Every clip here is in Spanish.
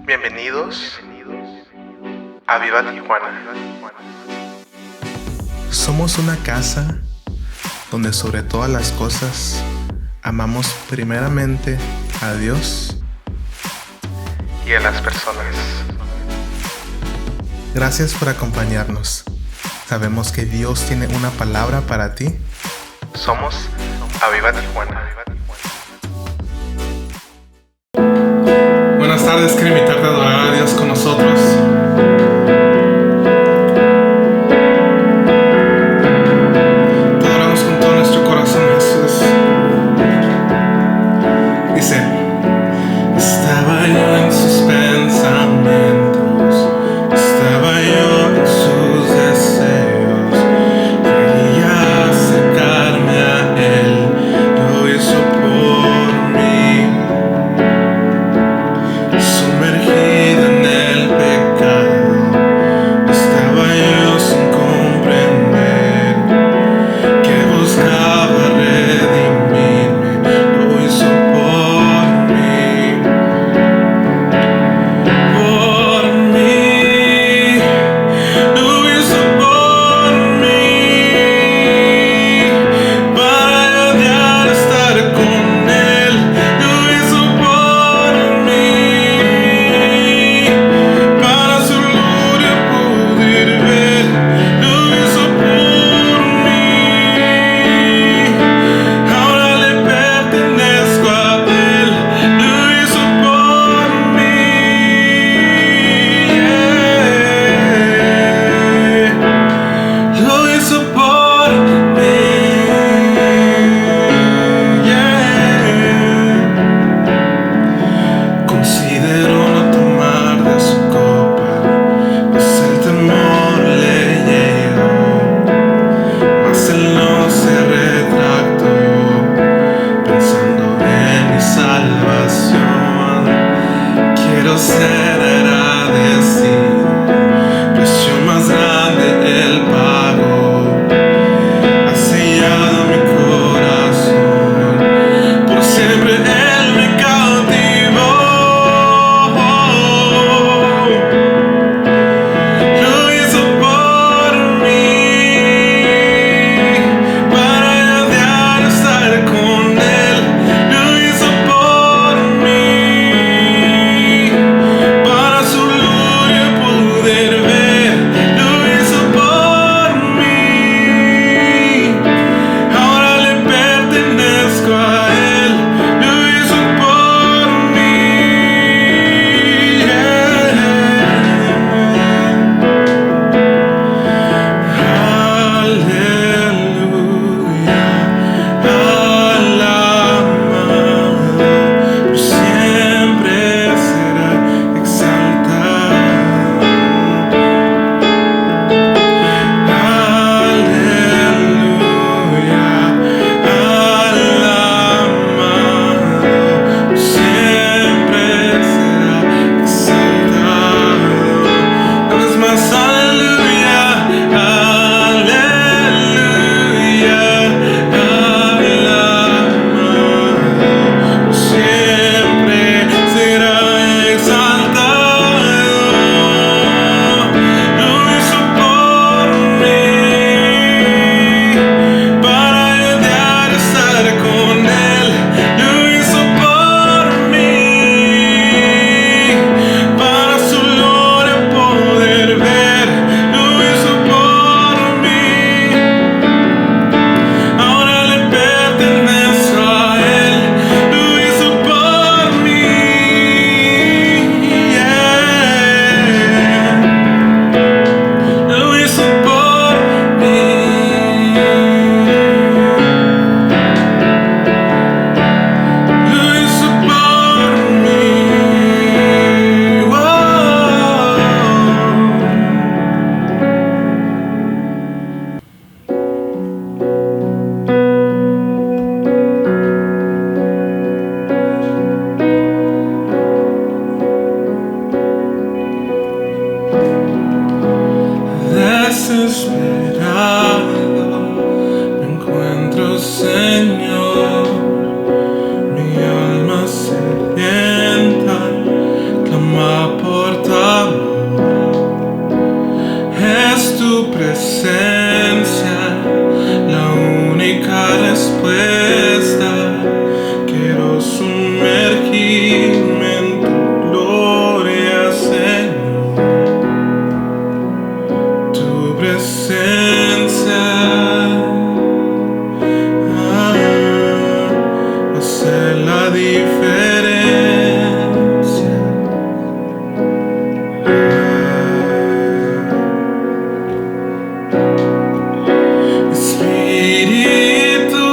Bienvenidos a Viva Tijuana. Somos una casa donde sobre todas las cosas amamos primeramente a Dios y a las personas. Gracias por acompañarnos. Sabemos que Dios tiene una palabra para ti. Somos Aviva Tijuana. Buenas tardes, quiero invitarte a adorar a Dios con nosotros. Te adoramos con todo nuestro corazón, Jesús. Dice: estaba yo en sus pensamientos, estaba yo en sus deseos, quería acercarme a Él, lo hizo por mí. Sumergido en el pecado, estaba yo sin comprender que buscaba redimirme, lo hizo por mí, lo hizo por mí, para yo diario estar con Él, lo hizo por mí, para su gloria poder ver, lo hizo por mí, ahora le pertenezco a Él, lo hizo por mí, lo hizo por mí, Considero no tomar de su copa, pues el temor le llegó, mas él no se retractó, pensando en mi salvación. Quiero ser agradecido, precio más grande él pagó, ha sellado mi corazón, por siempre él me cautivó. Lo hizo por mí, para yo diario estar con Él. Lo hizo por mí, para clama por tu amor. Es tu presencia la única respuesta. Quiero sumergirme en tu gloria, Señor. Tu presencia hace la diferencia. Espíritu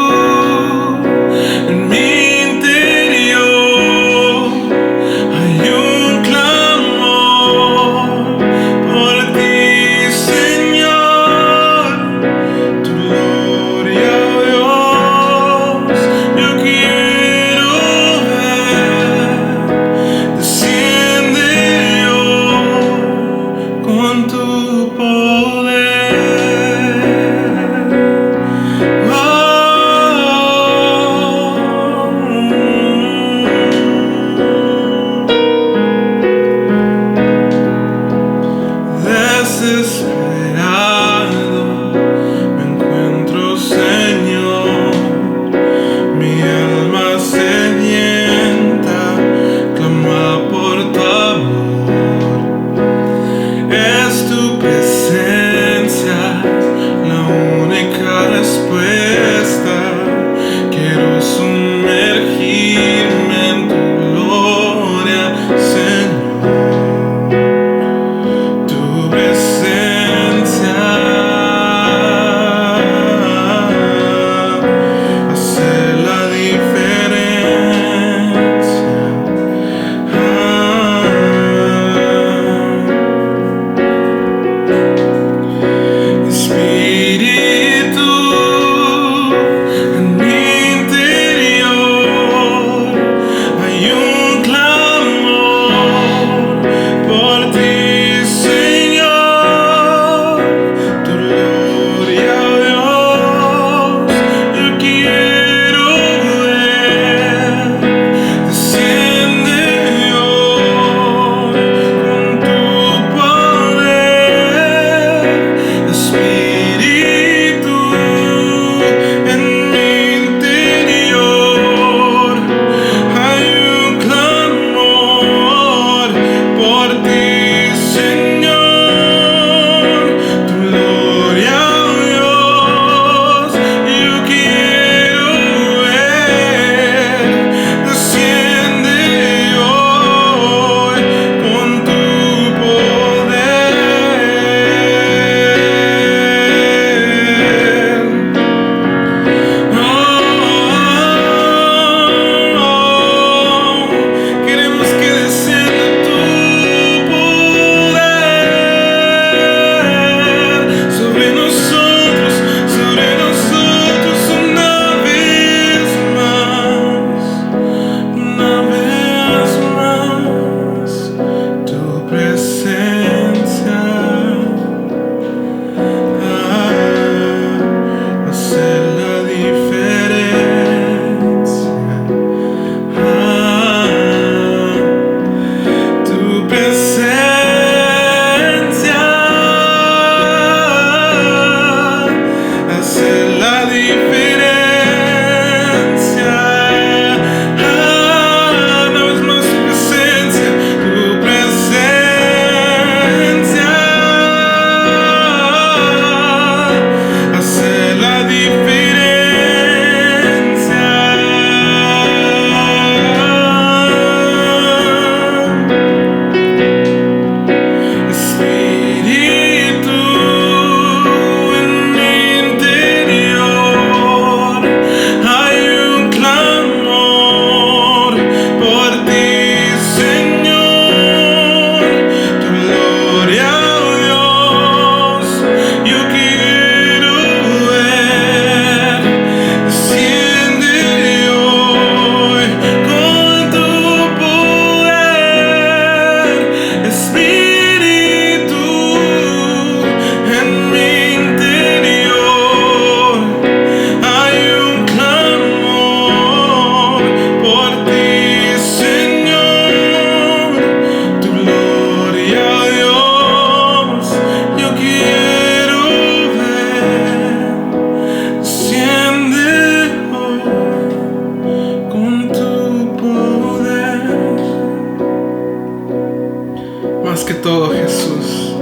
Más que todo, Jesús,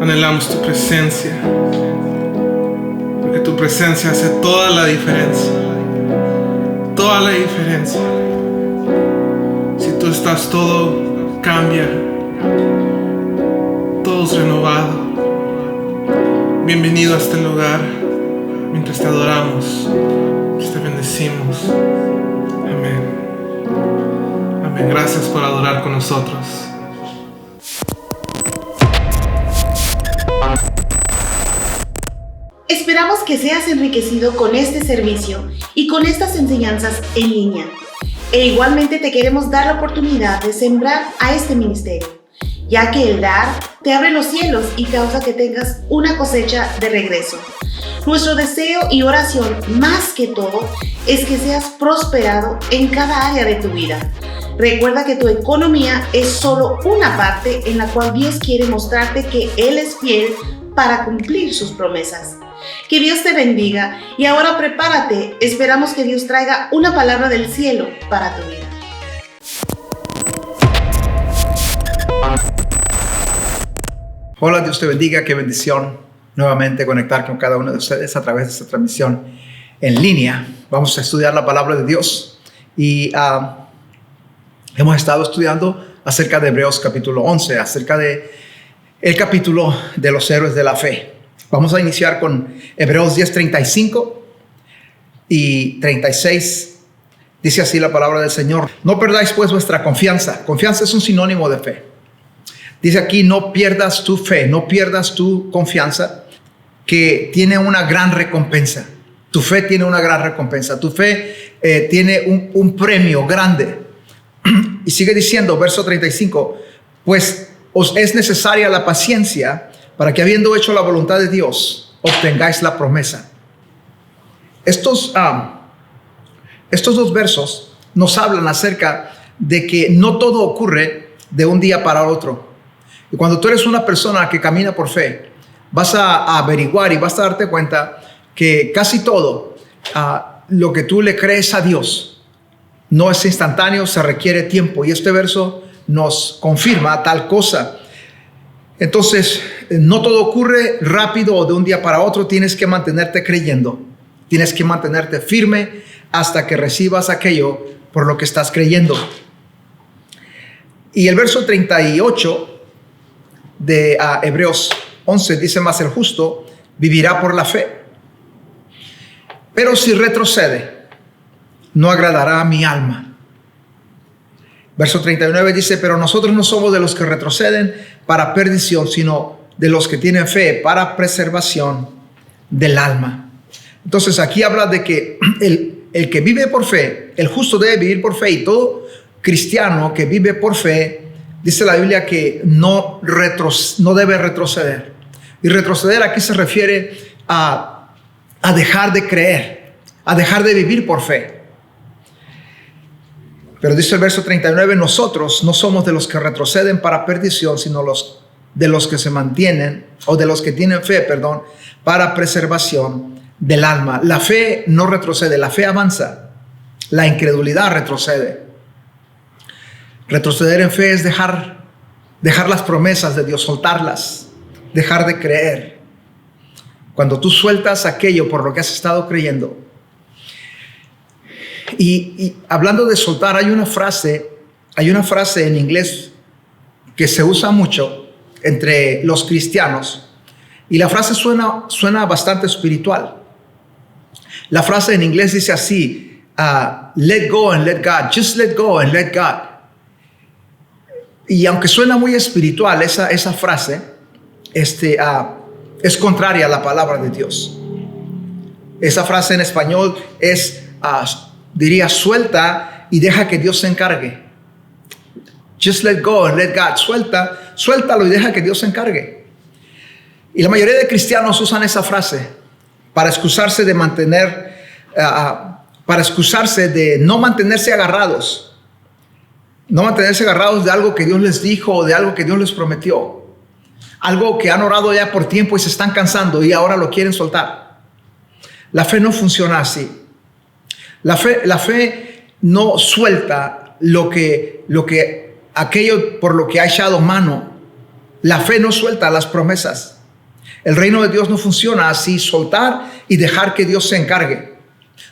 anhelamos tu presencia, porque tu presencia hace toda la diferencia. Toda la diferencia. Si tú estás, todo cambia, todo es renovado. Bienvenido a este lugar. Mientras te adoramos, te bendecimos. Amén. Amén. Gracias por adorar con nosotros. Esperamos que seas enriquecido con este servicio y con estas enseñanzas en línea. E igualmente te queremos dar la oportunidad de sembrar a este ministerio, ya que el dar te abre los cielos y causa que tengas una cosecha de regreso. Nuestro deseo y oración, más que todo, es que seas prosperado en cada área de tu vida. Recuerda que tu economía es solo una parte en la cual Dios quiere mostrarte que Él es fiel para cumplir sus promesas. Que Dios te bendiga y ahora prepárate. Esperamos que Dios traiga una palabra del cielo para tu vida. Hola, Dios te bendiga, qué bendición nuevamente conectar con cada uno de ustedes a través de esta transmisión en línea. Vamos a estudiar la palabra de Dios y hemos estado estudiando acerca de Hebreos capítulo 11, acerca de el capítulo de los héroes de la fe. Vamos a iniciar con Hebreos 10:35 y 36. Dice así la palabra del Señor: no perdáis pues vuestra confianza. Confianza es un sinónimo de fe. Dice aquí: no pierdas tu fe, no pierdas tu confianza, que tiene una gran recompensa. Tu fe tiene una gran recompensa. Tu fe tiene un premio grande. Y sigue diciendo, verso 35, pues os es necesaria la paciencia para que, habiendo hecho la voluntad de Dios, obtengáis la promesa. Estos dos versos nos hablan acerca de que no todo ocurre de un día para otro. Y cuando tú eres una persona que camina por fe, vas a averiguar y vas a darte cuenta que casi todo lo que tú le crees a Dios no es instantáneo, se requiere tiempo. Y este verso nos confirma tal cosa. Entonces, no todo ocurre rápido o de un día para otro. Tienes que mantenerte creyendo. Tienes que mantenerte firme hasta que recibas aquello por lo que estás creyendo. Y el verso 38 de Hebreos 11 dice: mas el justo vivirá por la fe. Pero si retrocede, no agradará a mi alma. Verso 39 dice: pero nosotros no somos de los que retroceden para perdición, sino de los que tienen fe para preservación del alma. Entonces aquí habla de que el que vive por fe, el justo debe vivir por fe, y todo cristiano que vive por fe, dice la Biblia que no debe retroceder. Y retroceder aquí se refiere a dejar de creer, a dejar de vivir por fe. Pero dice el verso 39, nosotros no somos de los que retroceden para perdición, sino de los que se mantienen, o de los que tienen fe, para preservación del alma. La fe no retrocede, la fe avanza. La incredulidad retrocede. Retroceder en fe es dejar las promesas de Dios, soltarlas, dejar de creer. Cuando tú sueltas aquello por lo que has estado creyendo. Y hablando de soltar, hay una frase en inglés que se usa mucho entre los cristianos, y la frase suena bastante espiritual. La frase en inglés dice así: let go and let God. Just let go and let God. Y aunque suena muy espiritual, esa frase es contraria a la palabra de Dios. Esa frase en español diría: suelta y deja que Dios se encargue. Just let go and let God. Suéltalo y deja que Dios se encargue. Y la mayoría de cristianos usan esa frase para excusarse de no mantenerse agarrados. No mantenerse agarrados de algo que Dios les dijo o de algo que Dios les prometió. Algo que han orado ya por tiempo y se están cansando y ahora lo quieren soltar. La fe no funciona así. La fe no suelta lo que aquello por lo que ha echado mano. La fe no suelta las promesas. El reino de Dios no funciona así, soltar y dejar que Dios se encargue.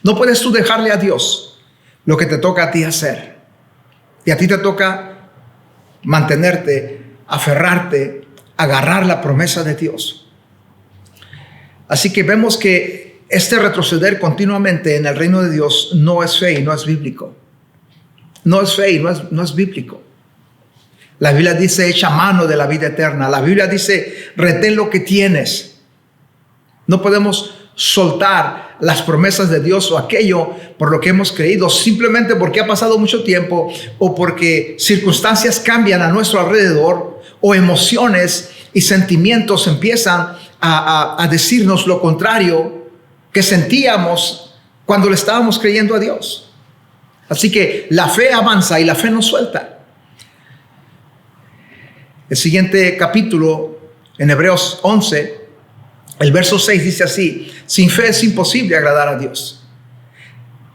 No puedes tú dejarle a Dios lo que te toca a ti hacer. Y a ti te toca mantenerte, aferrarte, agarrar la promesa de Dios. Así que vemos que este retroceder continuamente en el reino de Dios no es fe y no es bíblico. No es fe y no es bíblico. La Biblia dice, echa mano de la vida eterna. La Biblia dice, retén lo que tienes. No podemos soltar las promesas de Dios o aquello por lo que hemos creído simplemente porque ha pasado mucho tiempo o porque circunstancias cambian a nuestro alrededor o emociones y sentimientos empiezan a decirnos lo contrario que sentíamos cuando le estábamos creyendo a Dios. Así que la fe avanza y la fe no suelta. El siguiente capítulo, en Hebreos 11, el verso 6 dice así: sin fe es imposible agradar a Dios.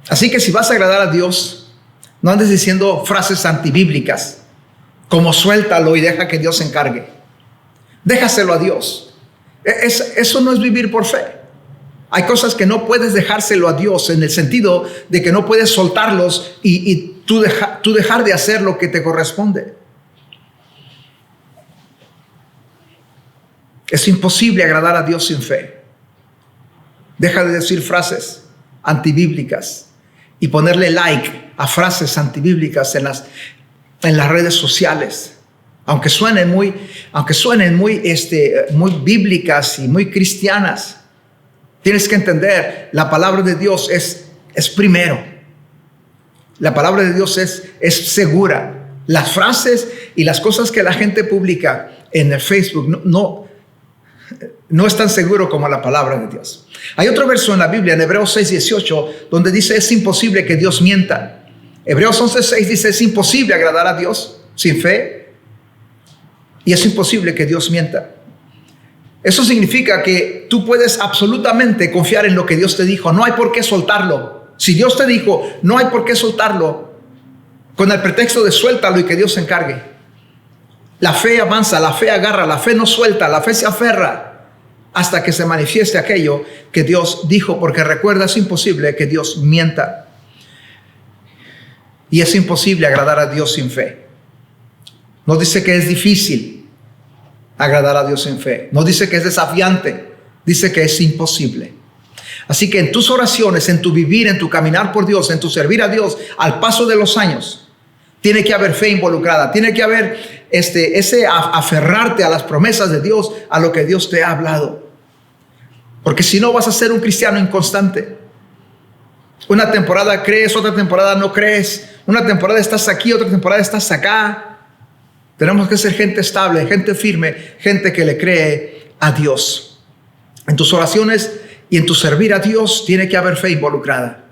Así que si vas a agradar a Dios, no andes diciendo frases antibíblicas como suéltalo y deja que Dios se encargue. Déjaselo a Dios. Eso no es vivir por fe. Hay cosas que no puedes dejárselo a Dios en el sentido de que no puedes soltarlos y tú dejar de hacer lo que te corresponde. Es imposible agradar a Dios sin fe. Deja de decir frases antibíblicas y ponerle like a frases antibíblicas en las redes sociales. Aunque suenen muy bíblicas y muy cristianas, tienes que entender, la palabra de Dios es primero. La palabra de Dios es segura. Las frases y las cosas que la gente publica en el Facebook no es tan seguro como la palabra de Dios. Hay otro verso en la Biblia, en Hebreos 6:18, donde dice, es imposible que Dios mienta. Hebreos 11:6 dice, es imposible agradar a Dios sin fe. Y es imposible que Dios mienta. Eso significa que tú puedes absolutamente confiar en lo que Dios te dijo. No hay por qué soltarlo. Si Dios te dijo, no hay por qué soltarlo con el pretexto de suéltalo y que Dios se encargue. La fe avanza, la fe agarra, la fe no suelta, la fe se aferra hasta que se manifieste aquello que Dios dijo, porque recuerda, es imposible que Dios mienta. Y es imposible agradar a Dios sin fe. No dice que es difícil agradar a Dios sin fe. No dice que es desafiante. Dice que es imposible. Así que en tus oraciones, en tu vivir, en tu caminar por Dios, en tu servir a Dios, al paso de los años, tiene que haber fe involucrada. Tiene que haber ese aferrarte a las promesas de Dios, a lo que Dios te ha hablado. Porque si no, vas a ser un cristiano inconstante. Una temporada crees, otra temporada no crees. Una temporada estás aquí, otra temporada estás acá. Tenemos que ser gente estable, gente firme, gente que le cree a Dios. En tus oraciones y en tu servir a Dios tiene que haber fe involucrada.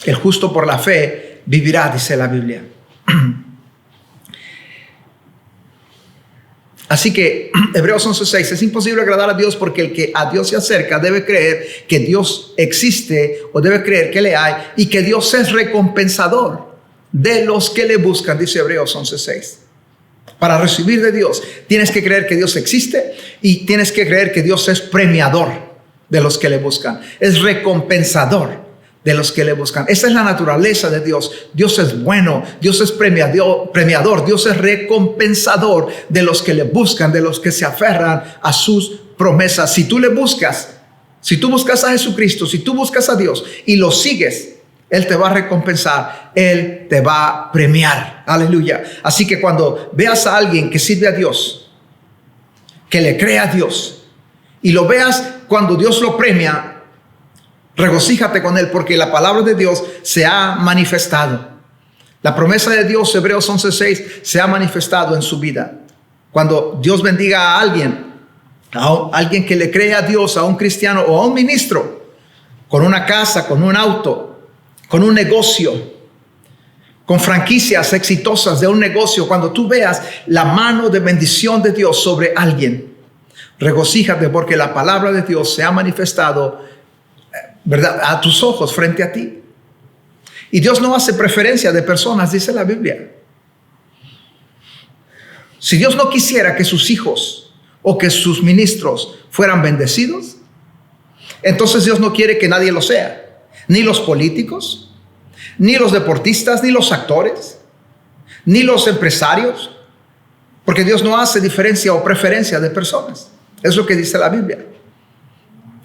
El justo por la fe vivirá, dice la Biblia. Así que Hebreos 11:6, es imposible agradar a Dios porque el que a Dios se acerca debe creer que Dios existe, o debe creer que le hay, y que Dios es recompensador de los que le buscan, dice Hebreos 11:6. Para recibir de Dios tienes que creer que Dios existe y tienes que creer que Dios es premiador de los que le buscan. Es recompensador de los que le buscan. Esa es la naturaleza de Dios. Dios es bueno, Dios es premiador, Dios es recompensador de los que le buscan, de los que se aferran a sus promesas. Si tú le buscas, si tú buscas a Jesucristo, si tú buscas a Dios y lo sigues, Él te va a recompensar, Él te va a premiar. Aleluya. Así que cuando veas a alguien que sirve a Dios, que le cree a Dios, y lo veas cuando Dios lo premia, regocíjate con él, porque la palabra de Dios se ha manifestado. La promesa de Dios, Hebreos 11:6, se ha manifestado en su vida. Cuando Dios bendiga a alguien que le cree a Dios, a un cristiano o a un ministro, con una casa, con un auto, con un negocio, con franquicias exitosas de un negocio, cuando tú veas la mano de bendición de Dios sobre alguien, regocíjate, porque la palabra de Dios se ha manifestado, ¿verdad?, a tus ojos, frente a ti. Y Dios no hace preferencia de personas, dice la Biblia. Si Dios no quisiera que sus hijos o que sus ministros fueran bendecidos, entonces Dios no quiere que nadie lo sea. Ni los políticos, ni los deportistas, ni los actores, ni los empresarios. Porque Dios no hace diferencia o preferencia de personas. Es lo que dice la Biblia.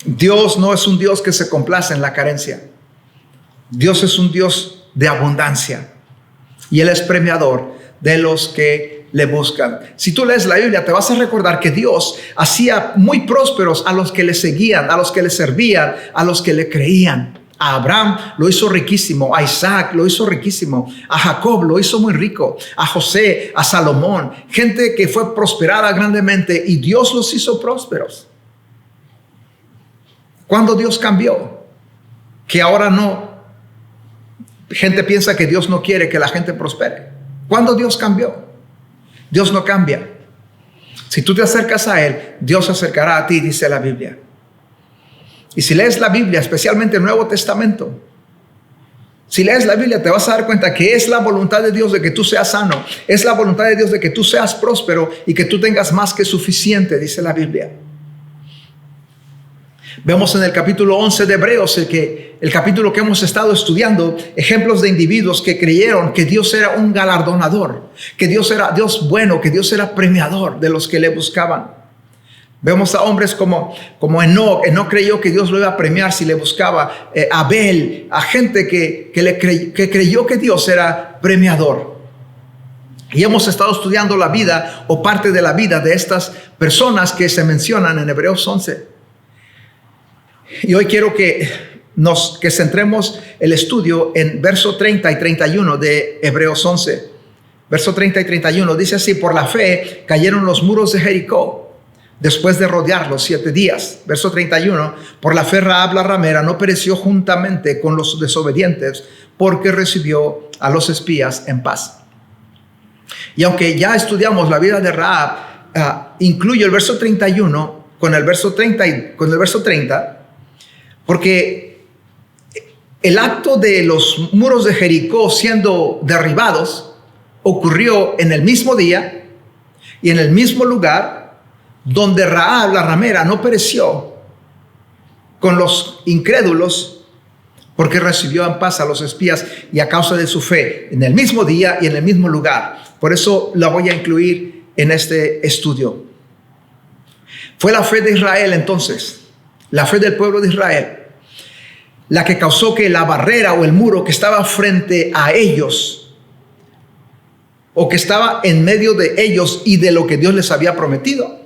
Dios no es un Dios que se complace en la carencia. Dios es un Dios de abundancia. Y Él es premiador de los que le buscan. Si tú lees la Biblia, te vas a recordar que Dios hacía muy prósperos a los que le seguían, a los que le servían, a los que le creían. A Abraham lo hizo riquísimo, a Isaac lo hizo riquísimo, a Jacob lo hizo muy rico, a José, a Salomón, gente que fue prosperada grandemente y Dios los hizo prósperos. ¿Cuándo Dios cambió? Que ahora no. Gente piensa que Dios no quiere que la gente prospere. ¿Cuándo Dios cambió? Dios no cambia. Si tú te acercas a Él, Dios se acercará a ti, dice la Biblia. Y si lees la Biblia, especialmente el Nuevo Testamento, si lees la Biblia te vas a dar cuenta que es la voluntad de Dios de que tú seas sano, es la voluntad de Dios de que tú seas próspero y que tú tengas más que suficiente, dice la Biblia. Vemos en el capítulo 11 de Hebreos, el capítulo que hemos estado estudiando, ejemplos de individuos que creyeron que Dios era un galardonador, que Dios era Dios bueno, que Dios era premiador de los que le buscaban. Vemos a hombres como Enoc. Enoc creyó que Dios lo iba a premiar si le buscaba. Abel, a gente que creyó que Dios era premiador. Y hemos estado estudiando la vida o parte de la vida de estas personas que se mencionan en Hebreos 11. Y hoy quiero que centremos el estudio en verso 30 y 31 de Hebreos 11. Verso 30 y 31 dice así: por la fe cayeron los muros de Jericó después de rodearlos 7 días. Verso 31, por la fe Rahab la ramera no pereció juntamente con los desobedientes, porque recibió a los espías en paz. Y aunque ya estudiamos la vida de Rahab, incluyo el verso 31 con el verso 30, porque el acto de los muros de Jericó siendo derribados ocurrió en el mismo día y en el mismo lugar donde Rahab la ramera no pereció con los incrédulos, porque recibió en paz a los espías y a causa de su fe, en el mismo día y en el mismo lugar. Por eso la voy a incluir en este estudio. Fue la fe de Israel entonces, la fe del pueblo de Israel, la que causó que la barrera o el muro que estaba frente a ellos, o que estaba en medio de ellos y de lo que Dios les había prometido,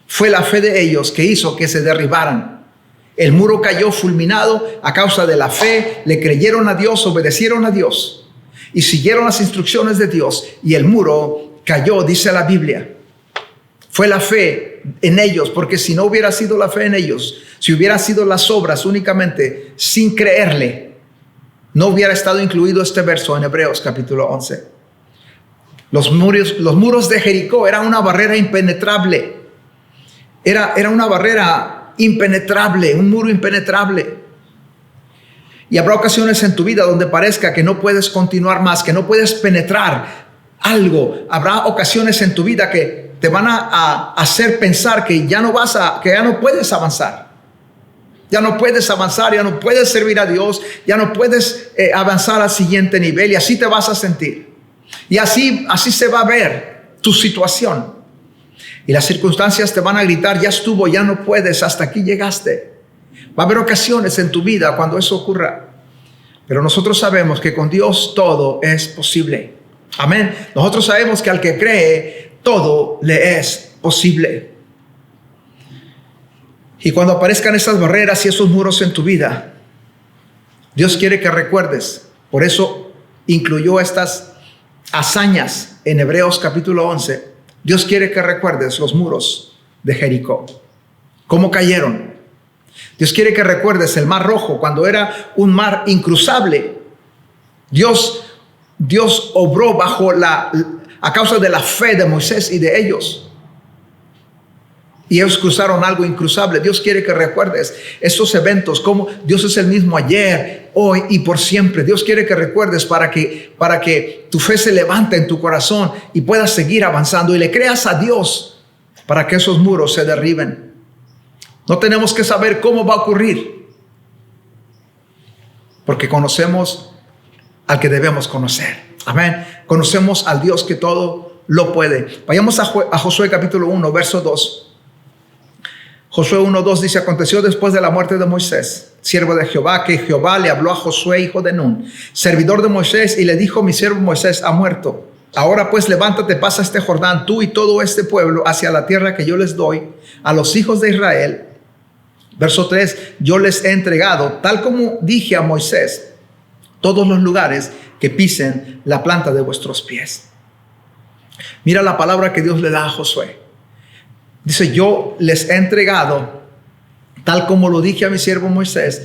fue la fe de ellos que hizo que se derribaran. El muro cayó fulminado a causa de la fe, le creyeron a Dios, obedecieron a Dios y siguieron las instrucciones de Dios, y el muro cayó, dice la Biblia. Fue la fe en ellos, porque si no hubiera sido la fe en ellos, si hubiera sido las obras únicamente sin creerle, no hubiera estado incluido este verso en Hebreos capítulo 11. Los muros de Jericó eran una barrera impenetrable. Era una barrera impenetrable, un muro impenetrable. Y habrá ocasiones en tu vida donde parezca que no puedes continuar más, que no puedes penetrar algo. Habrá ocasiones en tu vida que te van a hacer pensar que ya no puedes avanzar. Ya no puedes avanzar, ya no puedes servir a Dios, ya no puedes avanzar al siguiente nivel, y así te vas a sentir. Y así se va a ver tu situación. Y las circunstancias te van a gritar: ya estuvo, ya no puedes, hasta aquí llegaste. Va a haber ocasiones en tu vida cuando eso ocurra. Pero nosotros sabemos que con Dios todo es posible. Amén. Nosotros sabemos que al que cree, todo le es posible. Y cuando aparezcan esas barreras y esos muros en tu vida, Dios quiere que recuerdes. Por eso incluyó estas hazañas en Hebreos capítulo 11. Dios quiere que recuerdes los muros de Jericó, cómo cayeron. Dios quiere que recuerdes el Mar Rojo, cuando era un mar incruzable. Dios obró a causa de la fe de Moisés y de ellos. Y ellos cruzaron algo incruzable. Dios quiere que recuerdes estos eventos, como Dios es el mismo ayer, hoy y por siempre. Dios quiere que recuerdes para que tu fe se levante en tu corazón y puedas seguir avanzando y le creas a Dios para que esos muros se derriben. No tenemos que saber cómo va a ocurrir, porque conocemos al que debemos conocer. Amén. Conocemos al Dios que todo lo puede. Vayamos a Josué capítulo 1, verso 2. Josué 1:2 dice: aconteció después de la muerte de Moisés, siervo de Jehová, que Jehová le habló a Josué, hijo de Nun, servidor de Moisés, y le dijo: mi siervo Moisés ha muerto. Ahora pues levántate, pasa este Jordán, tú y todo este pueblo, hacia la tierra que yo les doy a los hijos de Israel. Verso 3: yo les he entregado, tal como dije a Moisés, todos los lugares que pisen la planta de vuestros pies. Mira la palabra que Dios le da a Josué. Dice: yo les he entregado, tal como lo dije a mi siervo Moisés,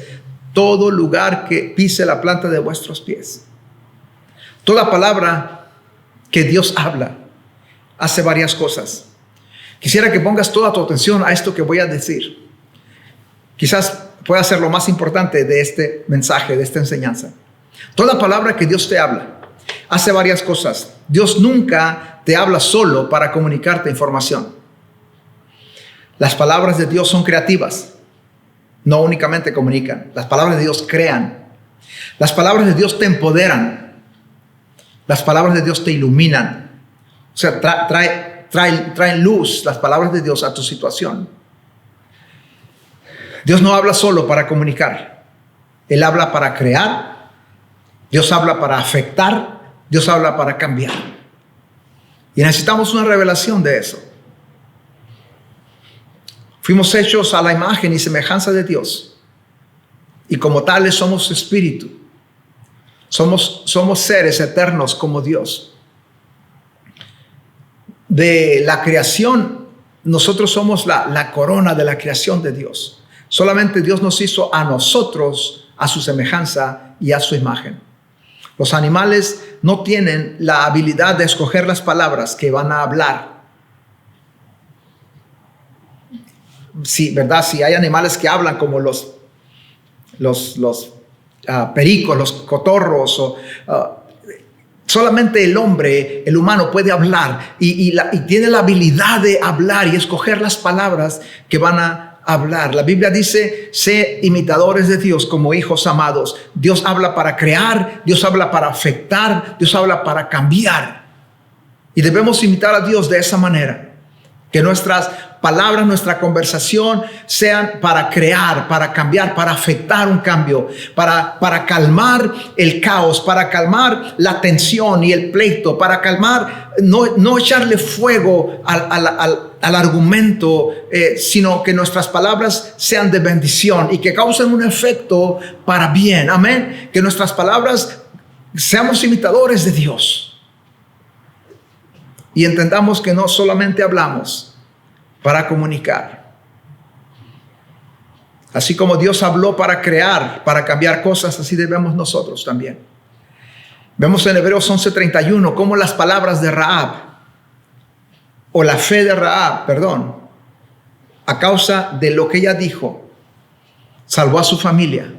todo lugar que pise la planta de vuestros pies. Toda palabra que Dios habla hace varias cosas. Quisiera que pongas toda tu atención a esto que voy a decir. Quizás pueda ser lo más importante de este mensaje, de esta enseñanza. Toda palabra que Dios te habla hace varias cosas. Dios nunca te habla solo para comunicarte información. Las palabras de Dios son creativas, no únicamente comunican. Las palabras de Dios crean. Las palabras de Dios te empoderan. Las palabras de Dios te iluminan. O sea, traen luz, las palabras de Dios, a tu situación. Dios no habla solo para comunicar. Él habla para crear. Dios habla para afectar. Dios habla para cambiar. Y necesitamos una revelación de eso. Fuimos hechos a la imagen y semejanza de Dios. Y como tales somos espíritu. Somos seres eternos como Dios. De la creación, nosotros somos la corona de la creación de Dios. Solamente Dios nos hizo a nosotros a su semejanza y a su imagen. Los animales no tienen la habilidad de escoger las palabras que van a hablar. Sí, ¿verdad? Si hay animales que hablan como los pericos, los cotorros, solamente el hombre, el humano, puede hablar y tiene la habilidad de hablar y escoger las palabras que van a hablar. La Biblia dice: sé imitadores de Dios como hijos amados. Dios habla para crear, Dios habla para afectar, Dios habla para cambiar. Y debemos imitar a Dios de esa manera. Que nuestras palabras, nuestra conversación sean para crear, para cambiar, para afectar un cambio, para calmar el caos, para calmar la tensión y el pleito, para calmar, no echarle fuego al argumento, sino que nuestras palabras sean de bendición y que causen un efecto para bien. Amén. Que nuestras palabras seamos imitadores de Dios. Y entendamos que no solamente hablamos para comunicar. Así como Dios habló para crear, para cambiar cosas, así debemos nosotros también. Vemos en Hebreos 11:31 cómo las palabras de Rahab, o la fe de Rahab, a causa de lo que ella dijo, salvó a su familia.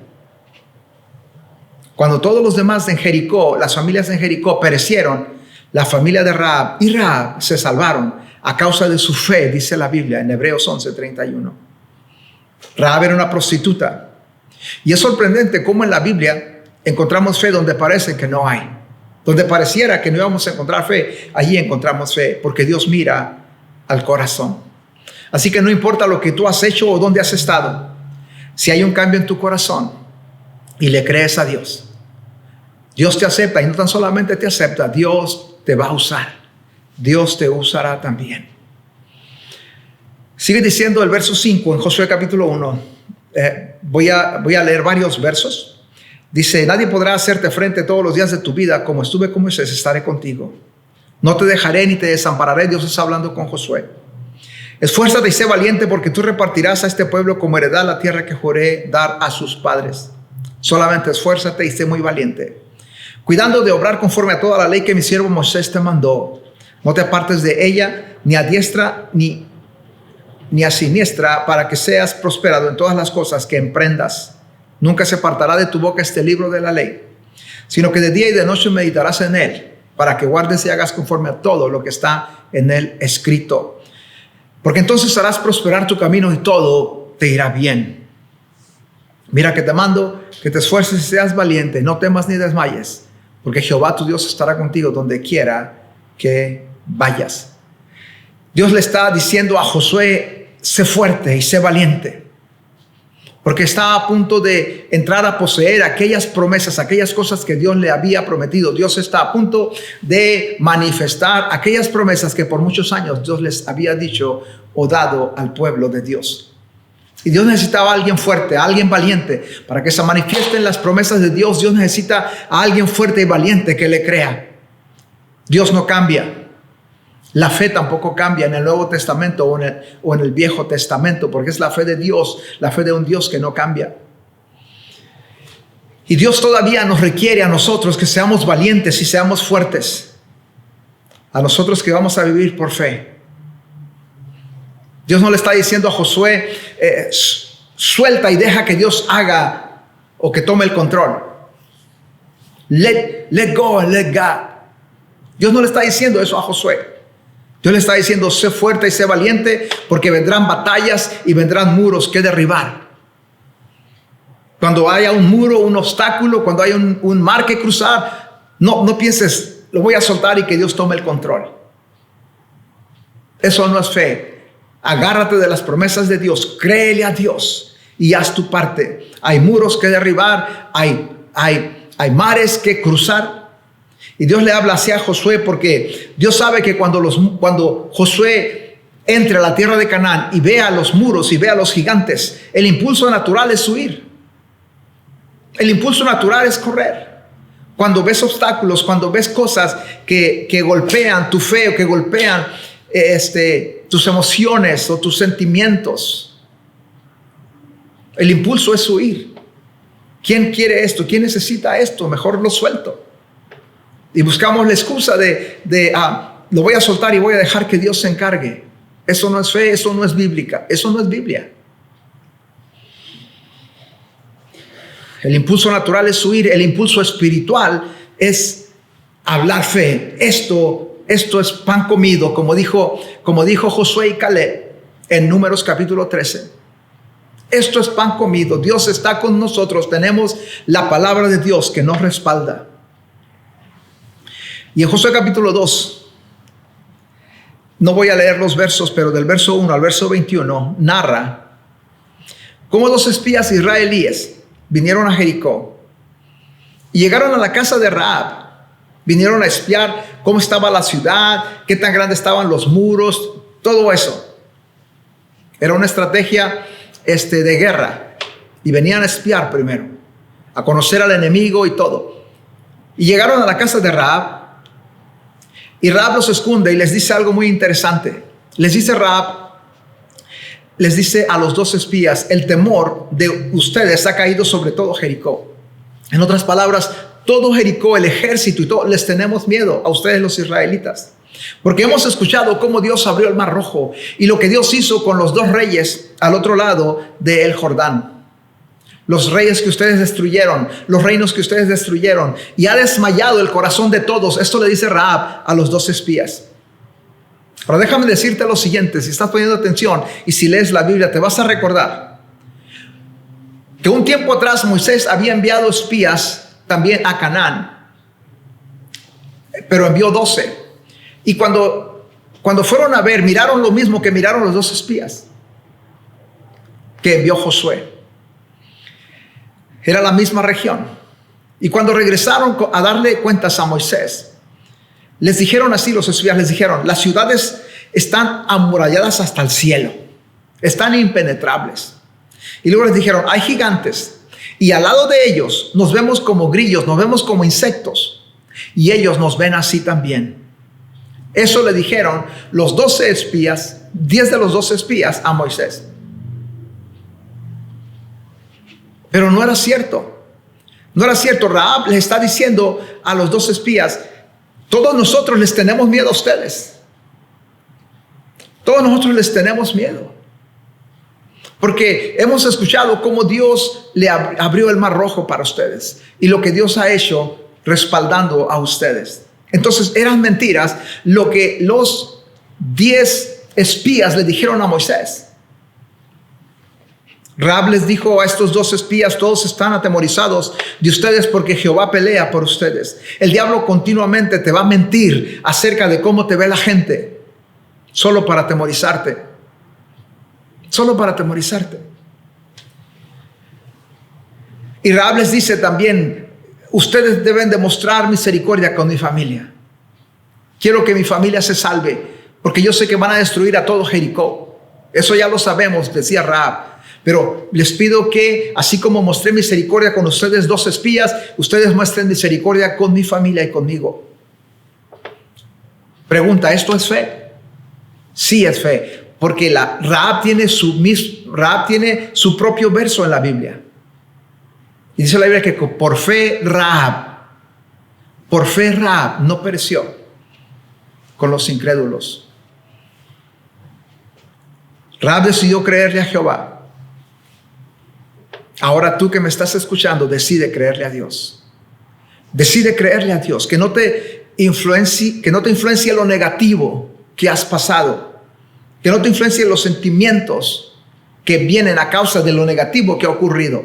Cuando todos los demás en Jericó, las familias en Jericó perecieron, la familia de Rahab y Rahab se salvaron a causa de su fe, dice la Biblia en Hebreos 11:31. Rahab era una prostituta. Y es sorprendente cómo en la Biblia encontramos fe donde parece que no hay. Donde pareciera que no íbamos a encontrar fe, allí encontramos fe, porque Dios mira al corazón. Así que no importa lo que tú has hecho o dónde has estado, si hay un cambio en tu corazón y le crees a Dios, Dios te acepta, y no tan solamente te acepta, Dios te va a usar. Dios te usará también. Sigue diciendo el verso 5 en Josué capítulo 1. Voy a leer varios versos. Dice: nadie podrá hacerte frente todos los días de tu vida. Como estuve con Moisés, estaré contigo. No te dejaré ni te desampararé. Dios está hablando con Josué. Esfuérzate y sé valiente, porque tú repartirás a este pueblo como heredad la tierra que juré dar a sus padres. Solamente esfuérzate y sé muy valiente, cuidando de obrar conforme a toda la ley que mi siervo Moisés te mandó. No te apartes de ella, ni a diestra ni a siniestra, para que seas prosperado en todas las cosas que emprendas. Nunca se apartará de tu boca este libro de la ley, sino que de día y de noche meditarás en él, para que guardes y hagas conforme a todo lo que está en él escrito. Porque entonces harás prosperar tu camino y todo te irá bien. Mira que te mando que te esfuerces y seas valiente, no temas ni desmayes, porque Jehová tu Dios estará contigo donde quiera que vayas. Dios le está diciendo a Josué: sé fuerte y sé valiente, porque está a punto de entrar a poseer aquellas promesas, aquellas cosas que Dios le había prometido. Dios está a punto de manifestar aquellas promesas que por muchos años Dios les había dicho o dado al pueblo de Dios. Y Dios necesitaba a alguien fuerte, a alguien valiente. Para que se manifiesten las promesas de Dios, Dios necesita a alguien fuerte y valiente que le crea. Dios no cambia. La fe tampoco cambia en el Nuevo Testamento o en el Viejo Testamento, porque es la fe de Dios, la fe de un Dios que no cambia. Y Dios todavía nos requiere a nosotros que seamos valientes y seamos fuertes. A nosotros que vamos a vivir por fe. Dios no le está diciendo a Josué: suelta y deja que Dios haga o que tome el control. Let go and let God. Dios no le está diciendo eso a Josué. Dios le está diciendo: sé fuerte y sé valiente, porque vendrán batallas y vendrán muros que derribar. Cuando haya un muro, un obstáculo, cuando haya un mar que cruzar, no pienses: lo voy a soltar y que Dios tome el control. Eso no es fe. Agárrate de las promesas de Dios, créele a Dios y haz tu parte. Hay muros que derribar, hay mares que cruzar. Y Dios le habla así a Josué porque Dios sabe que cuando Josué entre a la tierra de Canaán y vea los muros y vea los gigantes, el impulso natural es huir. El impulso natural es correr. Cuando ves obstáculos, cuando ves cosas que golpean tu fe o que golpean tus emociones o tus sentimientos, el impulso es huir. ¿Quién quiere esto? ¿Quién necesita esto? Mejor lo suelto. Y buscamos la excusa lo voy a soltar y voy a dejar que Dios se encargue. Eso no es fe, eso no es bíblica, eso no es Biblia. El impulso natural es huir, el impulso espiritual es hablar fe. Esto es pan comido, como dijo Josué y Caleb en Números capítulo 13. Esto es pan comido. Dios está con nosotros. Tenemos la palabra de Dios que nos respalda. Y en Josué capítulo 2, no voy a leer los versos, pero del verso 1 al verso 21, narra cómo 2 espías israelíes vinieron a Jericó y llegaron a la casa de Rahab. Vinieron a espiar cómo estaba la ciudad, qué tan grandes estaban los muros, todo eso. Era una estrategia de guerra. Y venían a espiar primero, a conocer al enemigo y todo. Y llegaron a la casa de Rahab. Y Rahab los esconde y les dice algo muy interesante. Les dice a los 2 espías: el temor de ustedes ha caído sobre todo Jericó. En otras palabras, todo Jericó, el ejército y todo, les tenemos miedo a ustedes los israelitas. Porque hemos escuchado cómo Dios abrió el mar rojo y lo que Dios hizo con los 2 reyes al otro lado del Jordán. Los reyes que ustedes destruyeron, los reinos que ustedes destruyeron, y ha desmayado el corazón de todos. Esto le dice Rahab a los 2 espías. Ahora déjame decirte lo siguiente, si estás poniendo atención y si lees la Biblia te vas a recordar que un tiempo atrás Moisés había enviado espías también a Canaán, pero envió 12. Y cuando fueron a ver, miraron lo mismo que miraron los 2 espías que envió Josué. Era la misma región. Y cuando regresaron a darle cuentas a Moisés, les dijeron así los espías, les dijeron: las ciudades están amuralladas hasta el cielo, están impenetrables. Y luego les dijeron: hay gigantes y al lado de ellos nos vemos como grillos, nos vemos como insectos, y ellos nos ven así también. Eso le dijeron los 12 espías, 10 de los 12 espías a Moisés. Pero no era cierto. No era cierto. Rahab les está diciendo a los 2 espías: todos nosotros les tenemos miedo a ustedes. Todos nosotros les tenemos miedo. Porque hemos escuchado cómo Dios le abrió el mar rojo para ustedes y lo que Dios ha hecho respaldando a ustedes. Entonces eran mentiras lo que los 10 espías le dijeron a Moisés. Rahab les dijo a estos 2 espías: todos están atemorizados de ustedes porque Jehová pelea por ustedes. El diablo continuamente te va a mentir acerca de cómo te ve la gente, solo para atemorizarte. Solo para atemorizarte. Y Rahab les dice también: ustedes deben demostrar misericordia con mi familia. Quiero que mi familia se salve, porque yo sé que van a destruir a todo Jericó. Eso ya lo sabemos, decía Rahab. Pero les pido que, así como mostré misericordia con ustedes 2 espías, ustedes muestren misericordia con mi familia y conmigo. Pregunta: ¿esto es fe? Sí, es fe, porque Rahab tiene su propio verso en la Biblia. Y dice la Biblia que por fe Rahab no pereció con los incrédulos. Rahab decidió creerle a Jehová. Ahora tú que me estás escuchando, decide creerle a Dios. Decide creerle a Dios, que no te influencie lo negativo que has pasado, que no te influencie los sentimientos que vienen a causa de lo negativo que ha ocurrido.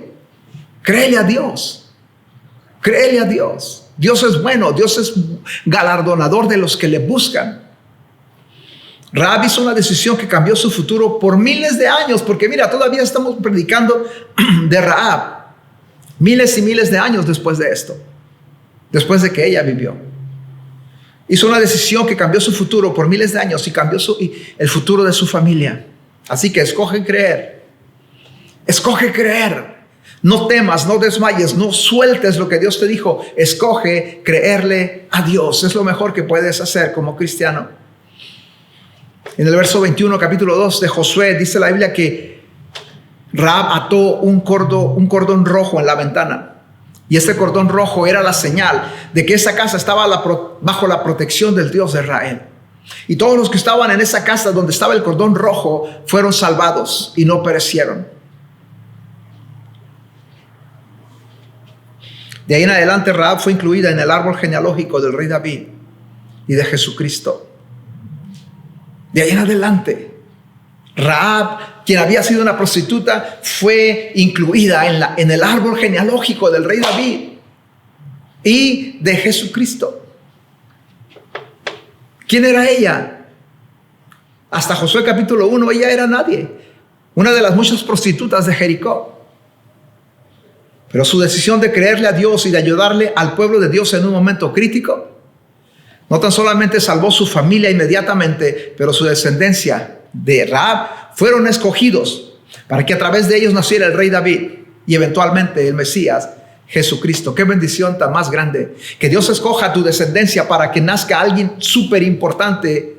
Créele a Dios. Créele a Dios. Dios es bueno, Dios es galardonador de los que le buscan. Rahab hizo una decisión que cambió su futuro por miles de años, porque mira, todavía estamos predicando de Rahab miles y miles de años después de esto, después de que ella vivió. Hizo una decisión que cambió su futuro por miles de años y cambió el futuro de su familia. Así que escoge creer. Escoge creer. No temas, no desmayes, no sueltes lo que Dios te dijo. Escoge creerle a Dios. Es lo mejor que puedes hacer como cristiano. En el verso 21, capítulo 2 de Josué, dice la Biblia que Rahab ató un cordón rojo en la ventana. Y este cordón rojo era la señal de que esa casa estaba bajo la protección del Dios de Israel. Y todos los que estaban en esa casa donde estaba el cordón rojo fueron salvados y no perecieron. De ahí en adelante Rahab fue incluida en el árbol genealógico del rey David y de Jesucristo. De ahí en adelante, Rahab, quien había sido una prostituta, fue incluida en el árbol genealógico del rey David y de Jesucristo. ¿Quién era ella? Hasta Josué capítulo 1, ella era nadie. Una de las muchas prostitutas de Jericó. Pero su decisión de creerle a Dios y de ayudarle al pueblo de Dios en un momento crítico, no tan solamente salvó su familia inmediatamente, pero su descendencia de Rahab fueron escogidos para que a través de ellos naciera el rey David y eventualmente el Mesías, Jesucristo. Qué bendición tan más grande. Que Dios escoja tu descendencia para que nazca alguien súper importante,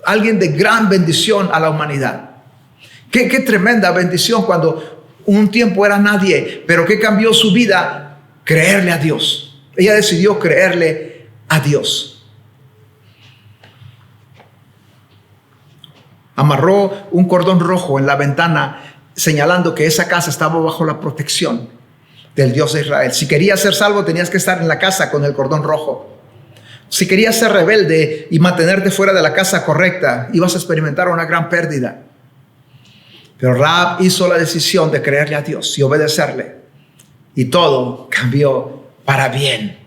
alguien de gran bendición a la humanidad. Qué tremenda bendición cuando un tiempo era nadie, pero que cambió su vida, creerle a Dios. Ella decidió creerle a Dios. Amarró un cordón rojo en la ventana, señalando que esa casa estaba bajo la protección del Dios de Israel. Si querías ser salvo, tenías que estar en la casa con el cordón rojo. Si querías ser rebelde y mantenerte fuera de la casa correcta, ibas a experimentar una gran pérdida. Pero Rahab hizo la decisión de creerle a Dios y obedecerle. Y todo cambió para bien.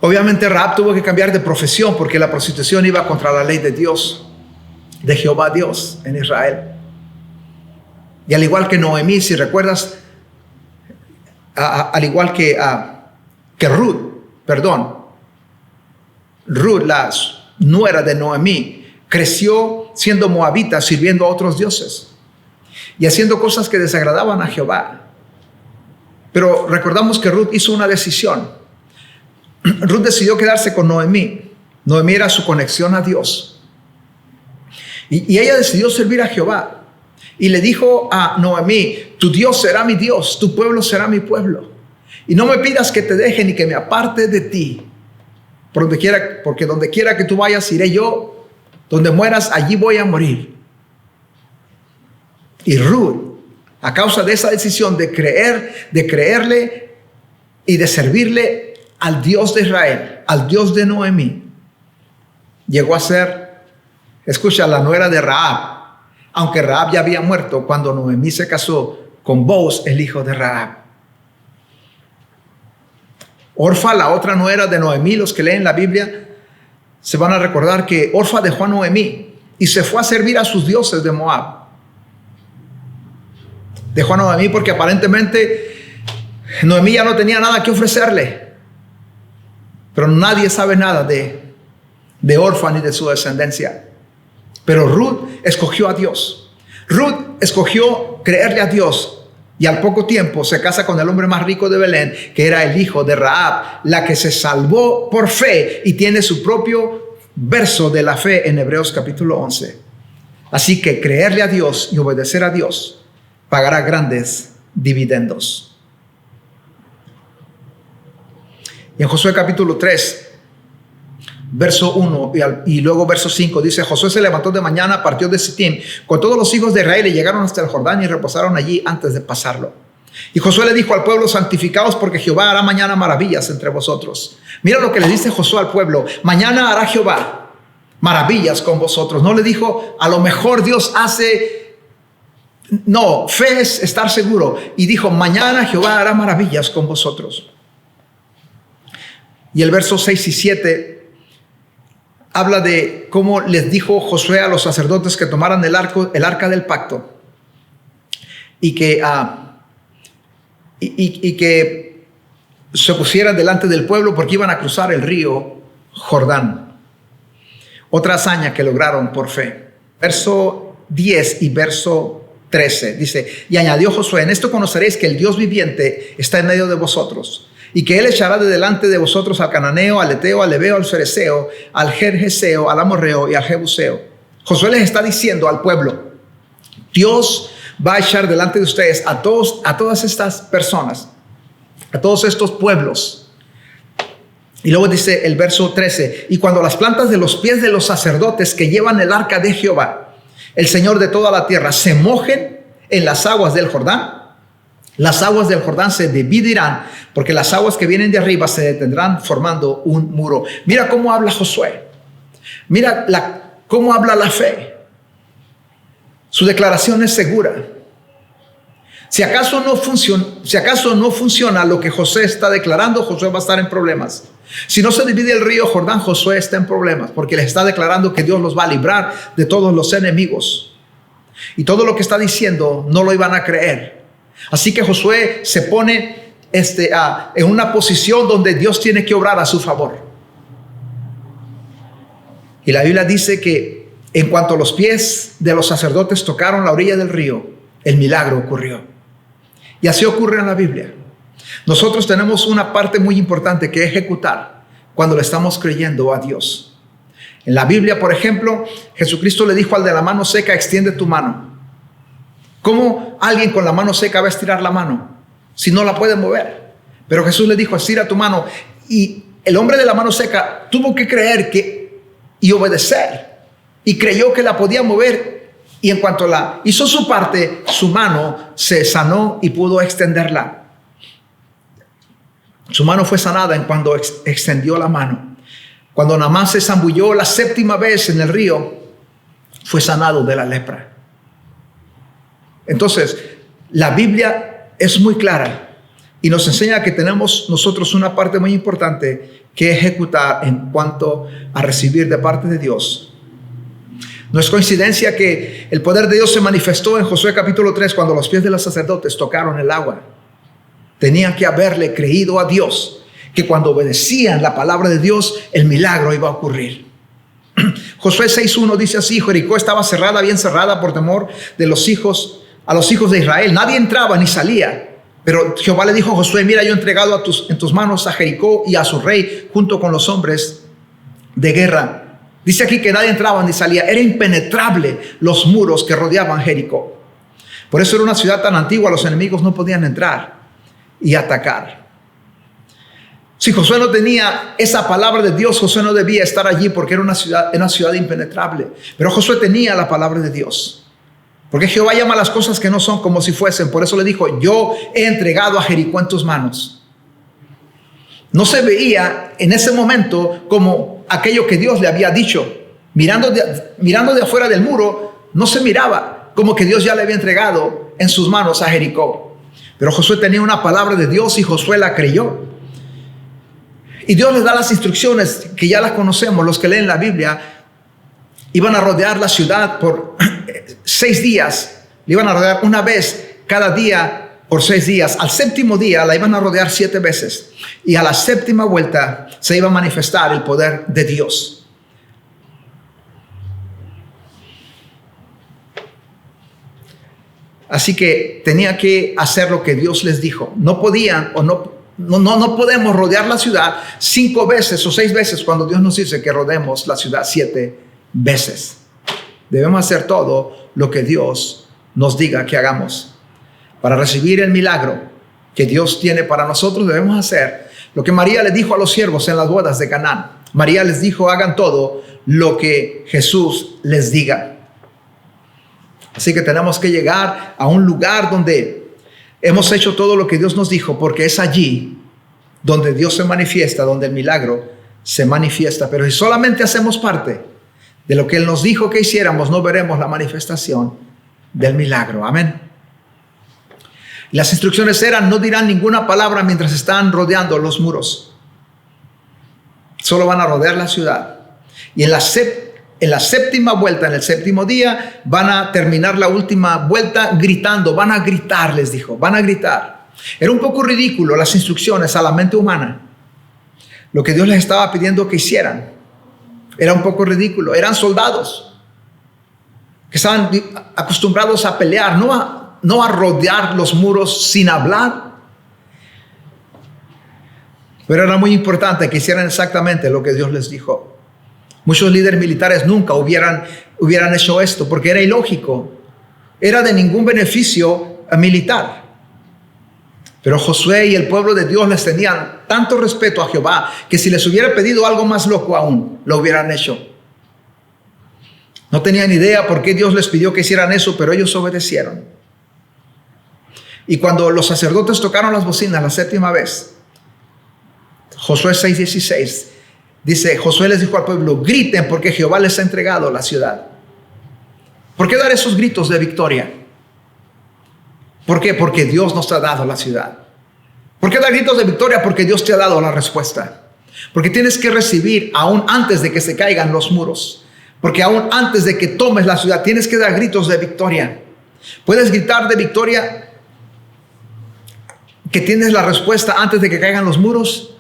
Obviamente Rahab tuvo que cambiar de profesión porque la prostitución iba contra la ley de Dios, de Jehová Dios en Israel. Y al igual que Noemí, si recuerdas, al igual que Ruth, la nuera de Noemí, creció siendo moabita, sirviendo a otros dioses y haciendo cosas que desagradaban a Jehová. Pero recordamos que Ruth hizo una decisión. Ruth decidió quedarse con Noemí. Noemí era su conexión a Dios. Y ella decidió servir a Jehová. Y le dijo a Noemí: tu Dios será mi Dios, tu pueblo será mi pueblo. Y no me pidas que te deje ni que me aparte de ti. Porque donde quiera que tú vayas, iré yo. Donde mueras, allí voy a morir. Y Ruth, a causa de esa decisión de creerle y de servirle al Dios de Israel, al Dios de Noemí, llegó a ser, escucha, la nuera de Rahab, aunque Rahab ya había muerto cuando Noemí se casó con Boaz, el hijo de Rahab. Orfa, la otra nuera de Noemí, los que leen la Biblia se van a recordar que Orfa dejó a Noemí y se fue a servir a sus dioses de Moab. Dejó a Noemí porque aparentemente Noemí ya no tenía nada que ofrecerle. Pero nadie sabe nada de Orfa ni de su descendencia. Pero Ruth escogió a Dios. Ruth escogió creerle a Dios. Y al poco tiempo se casa con el hombre más rico de Belén, que era el hijo de Rahab, la que se salvó por fe y tiene su propio verso de la fe en Hebreos capítulo 11. Así que creerle a Dios y obedecer a Dios pagará grandes dividendos. Y en Josué capítulo 3, verso 1 y luego verso 5 dice: Josué se levantó de mañana, partió de Sittim con todos los hijos de Israel y llegaron hasta el Jordán y reposaron allí antes de pasarlo. Y Josué le dijo al pueblo: santificaos, porque Jehová hará mañana maravillas entre vosotros. Mira lo que le dice Josué al pueblo: mañana hará Jehová maravillas con vosotros. No le dijo a lo mejor Dios hace. No, fe es estar seguro. Y dijo: mañana Jehová hará maravillas con vosotros. Y el verso 6 y 7 habla de cómo les dijo Josué a los sacerdotes que tomaran el arca del pacto y que se pusieran delante del pueblo porque iban a cruzar el río Jordán. Otra hazaña que lograron por fe. Verso 10 y verso 13 dice: y añadió Josué: en esto conoceréis que el Dios viviente está en medio de vosotros, y que él echará de delante de vosotros al cananeo, al eteo, al heveo, al fereceo, al gergeseo, al amorreo y al jebuseo. Josué les está diciendo al pueblo: Dios va a echar delante de ustedes a todas estas personas, a todos estos pueblos. Y luego dice el verso 13: y cuando las plantas de los pies de los sacerdotes que llevan el arca de Jehová, el Señor de toda la tierra, se mojen en las aguas del Jordán, las aguas del Jordán se dividirán, porque las aguas que vienen de arriba se detendrán formando un muro. Mira cómo habla Josué. Mira cómo habla la fe. Su declaración es segura. Si acaso no funciona lo que Josué está declarando, Josué va a estar en problemas. Si no se divide el río Jordán, Josué está en problemas, porque les está declarando que Dios los va a librar de todos los enemigos. Y todo lo que está diciendo no lo iban a creer. Así que Josué se pone en una posición donde Dios tiene que obrar a su favor. Y la Biblia dice que en cuanto los pies de los sacerdotes tocaron la orilla del río, el milagro ocurrió. Y así ocurre en la Biblia. Nosotros tenemos una parte muy importante que ejecutar cuando le estamos creyendo a Dios. En la Biblia, por ejemplo, Jesucristo le dijo al de la mano seca: extiende tu mano. ¿Cómo alguien con la mano seca va a estirar la mano si no la puede mover? Pero Jesús le dijo: estira tu mano. Y el hombre de la mano seca tuvo que creer y obedecer. Y creyó que la podía mover. Y en cuanto hizo su parte, su mano se sanó y pudo extenderla. Su mano fue sanada en cuando extendió la mano. Cuando Naamán se zambulló la 7ª vez en el río, fue sanado de la lepra. Entonces, la Biblia es muy clara y nos enseña que tenemos nosotros una parte muy importante que ejecutar en cuanto a recibir de parte de Dios. No es coincidencia que el poder de Dios se manifestó en Josué capítulo 3 cuando los pies de los sacerdotes tocaron el agua. Tenían que haberle creído a Dios, que cuando obedecían la palabra de Dios, el milagro iba a ocurrir. Josué 6:1 dice así: Jericó estaba cerrada, bien cerrada, por temor a los hijos de Israel. Nadie entraba ni salía. Pero Jehová le dijo a Josué: mira, yo he entregado en tus manos a Jericó y a su rey, junto con los hombres de guerra. Dice aquí que nadie entraba ni salía. Era impenetrable los muros que rodeaban Jericó. Por eso era una ciudad tan antigua, los enemigos no podían entrar y atacar. Si Josué no tenía esa palabra de Dios, Josué no debía estar allí porque era una ciudad impenetrable. Pero Josué tenía la palabra de Dios. Porque Jehová llama las cosas que no son como si fuesen. Por eso le dijo, yo he entregado a Jericó en tus manos. No se veía en ese momento como aquello que Dios le había dicho. Mirando de afuera del muro, no se miraba como que Dios ya le había entregado en sus manos a Jericó. Pero Josué tenía una palabra de Dios y Josué la creyó. Y Dios les da las instrucciones que ya las conocemos, los que leen la Biblia. Iban a rodear la ciudad por 6 días. Le iban a rodear una vez cada día por 6 días. Al 7º día la iban a rodear 7 veces. Y a la 7ª vuelta se iba a manifestar el poder de Dios. Así que tenía que hacer lo que Dios les dijo. No podían o no podemos rodear la ciudad 5 veces o 6 veces cuando Dios nos dice que rodeemos la ciudad 7 veces. Debemos hacer todo lo que Dios nos diga que hagamos. Para recibir el milagro que Dios tiene para nosotros, debemos hacer lo que María le dijo a los siervos en las bodas de Canaán. María les dijo, hagan todo lo que Jesús les diga. Así que tenemos que llegar a un lugar donde hemos hecho todo lo que Dios nos dijo, porque es allí donde Dios se manifiesta, donde el milagro se manifiesta. Pero si solamente hacemos parte de lo que Él nos dijo que hiciéramos, no veremos la manifestación del milagro. Amén. Las instrucciones eran, no dirán ninguna palabra mientras están rodeando los muros. Solo van a rodear la ciudad. Y en la 7ª vuelta, en el 7º día, van a terminar la última vuelta gritando. Van a gritar, les dijo, van a gritar. Era un poco ridículo las instrucciones a la mente humana. Lo que Dios les estaba pidiendo que hicieran era un poco ridículo. Eran soldados que estaban acostumbrados a pelear, no a rodear los muros sin hablar. Pero era muy importante que hicieran exactamente lo que Dios les dijo. Muchos líderes militares nunca hubieran hecho esto porque era ilógico. Era de ningún beneficio militar. Pero Josué y el pueblo de Dios les tenían tanto respeto a Jehová que si les hubiera pedido algo más loco aún, lo hubieran hecho. No tenían idea por qué Dios les pidió que hicieran eso, pero ellos obedecieron. Y cuando los sacerdotes tocaron las bocinas la 7ª vez, Josué 6:16, dice, Josué les dijo al pueblo, griten porque Jehová les ha entregado la ciudad. ¿Por qué dar esos gritos de victoria? ¿Por qué? Porque Dios nos ha dado la ciudad. ¿Por qué dar gritos de victoria? Porque Dios te ha dado la respuesta. Porque tienes que recibir aún antes de que se caigan los muros. Porque aún antes de que tomes la ciudad, tienes que dar gritos de victoria. Puedes gritar de victoria que tienes la respuesta antes de que caigan los muros.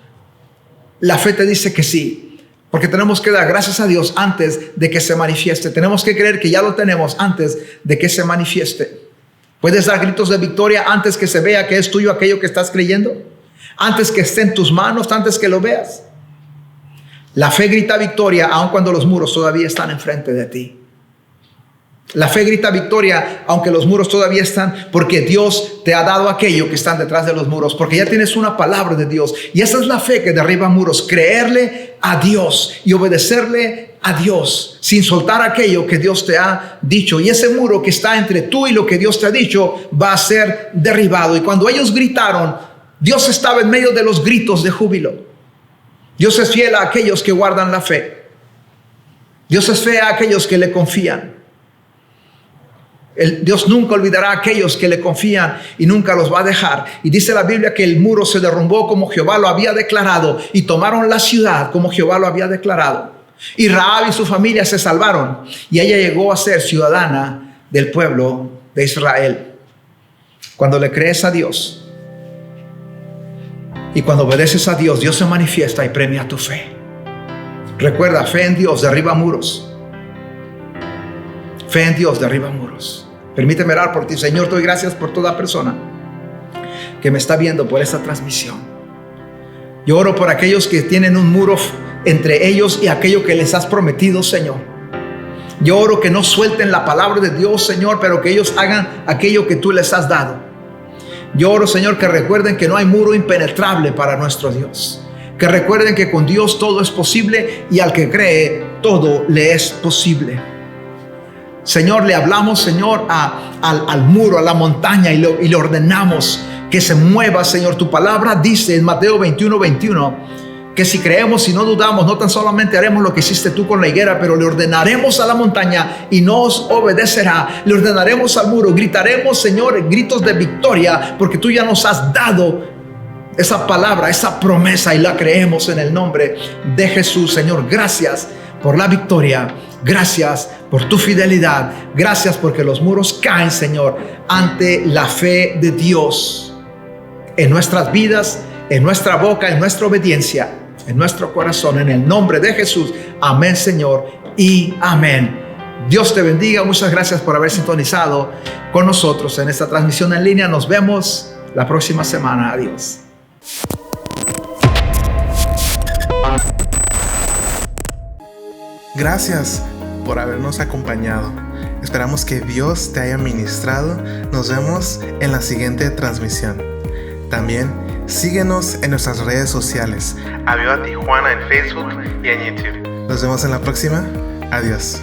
La fe te dice que sí, porque tenemos que dar gracias a Dios antes de que se manifieste. Tenemos que creer que ya lo tenemos antes de que se manifieste. ¿Puedes dar gritos de victoria antes que se vea que es tuyo aquello que estás creyendo? Antes que esté en tus manos, antes que lo veas. La fe grita victoria aun cuando los muros todavía están enfrente de ti. La fe grita victoria aunque los muros todavía están, porque Dios te ha dado aquello que están detrás de los muros, porque ya tienes una palabra de Dios. Y esa es la fe que derriba muros, creerle a Dios y obedecerle a Dios sin soltar aquello que Dios te ha dicho. Y ese muro que está entre tú y lo que Dios te ha dicho va a ser derribado. Y cuando ellos gritaron, Dios estaba en medio de los gritos de júbilo. Dios es fiel a aquellos que guardan la fe. Dios es fiel a aquellos que le confían. Dios nunca olvidará a aquellos que le confían y nunca los va a dejar. Y dice la Biblia que el muro se derrumbó como Jehová lo había declarado y tomaron la ciudad como Jehová lo había declarado. Y Rahab y su familia se salvaron y ella llegó a ser ciudadana del pueblo de Israel. Cuando le crees a Dios y cuando obedeces a Dios, Dios se manifiesta y premia tu fe. Recuerda, fe en Dios derriba muros. Fe en Dios derriba muros. Permíteme orar por ti. Señor, te doy gracias por toda persona que me está viendo por esta transmisión. Yo oro por aquellos que tienen un muro entre ellos y aquello que les has prometido, Señor. Yo oro que no suelten la palabra de Dios, Señor, pero que ellos hagan aquello que tú les has dado. Yo oro, Señor, que recuerden que no hay muro impenetrable para nuestro Dios. Que recuerden que con Dios todo es posible y al que cree todo le es posible. Señor, le hablamos, Señor, al muro, a la montaña y le ordenamos que se mueva, Señor. Tu palabra dice en Mateo 21:21 que si creemos y no dudamos, no tan solamente haremos lo que hiciste tú con la higuera, pero le ordenaremos a la montaña y nos obedecerá. Le ordenaremos al muro, gritaremos, Señor, gritos de victoria, porque tú ya nos has dado esa palabra, esa promesa, y la creemos en el nombre de Jesús. Señor, gracias por la victoria. Gracias por tu fidelidad. Gracias porque los muros caen, Señor, ante la fe de Dios en nuestras vidas, en nuestra boca, en nuestra obediencia, en nuestro corazón, en el nombre de Jesús. Amén, Señor, y amén. Dios te bendiga. Muchas gracias por haber sintonizado con nosotros en esta transmisión en línea. Nos vemos la próxima semana. Adiós. Gracias por habernos acompañado. Esperamos que Dios te haya ministrado. Nos vemos en la siguiente transmisión. También síguenos en nuestras redes sociales. Aviva Tijuana en Facebook y en YouTube. Nos vemos en la próxima. Adiós.